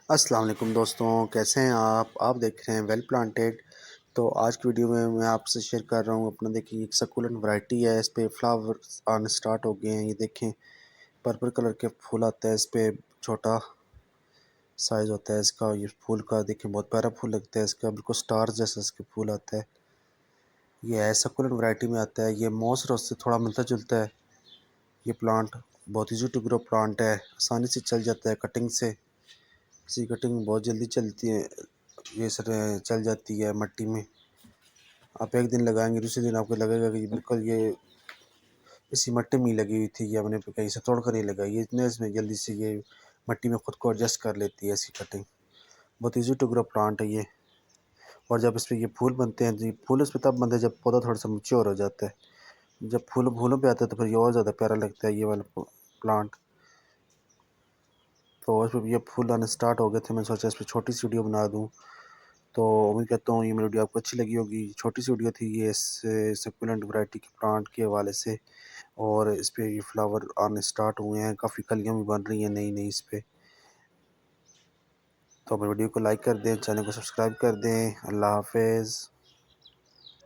अस्सलाम वालेकुम दोस्तों, कैसे हैं आप देख रहे हैं वेल प्लांटेड। तो आज की वीडियो में मैं आपसे शेयर कर रहा हूँ अपना। देखिए एक सकुलेंट वैरायटी है, इस पे फ्लावर आने स्टार्ट हो गए हैं। ये देखें पर्पल कलर के फूल आते हैं, इस पे छोटा साइज़ होता है इसका। ये फूल का देखें बहुत प्यारा फूल लगता है इसका, बिल्कुल स्टार जैसा इसके फूल आता है। ये है सकुलेंट वैरायटी में आता है। ये मॉस रोज से थोड़ा मिलता जुलता है। ये प्लांट बहुत ईजी टू ग्रो प्लांट है, आसानी से चल जाता है कटिंग से। इसकी कटिंग बहुत जल्दी चलती है, ये सर चल जाती है मट्टी में। आप एक दिन लगाएंगे दूसरे दिन आपको लगेगा कि बिल्कुल ये इसी मट्टी में ही लगी हुई थी, ये हमने कहीं से तोड़ कर नहीं लगाई। ये इतने इसमें जल्दी से ये मट्टी में खुद को एडजस्ट कर लेती है इसकी कटिंग। बहुत ईजी टू ग्रो प्लांट है ये। और जब इस पर ये फूल बनते हैं जी, फूल इस पर तब बनते हैं जब पौधा थोड़ा सा मैच्योर हो जाता है। जब फूल फूलों पे आता है तो फिर ये और ज़्यादा प्यारा लगता है ये वाला प्लांट। तो इस पर ये फूल आने स्टार्ट हो गए थे, मैंने सोचा इस पर छोटी सी वीडियो बना दूँ। तो उम्मीद करता हूँ ये मेरी वीडियो आपको अच्छी लगी होगी। छोटी सी वीडियो थी ये इस सकुलेंट वैरायटी के प्लांट के हवाले से। और इस पे ये फ्लावर आने स्टार्ट हुए हैं, काफ़ी कलियाँ भी बन रही हैं नई नई इस पे। तो मेरी वीडियो को लाइक कर दें, चैनल को सब्सक्राइब कर दें। अल्लाह हाफिज़।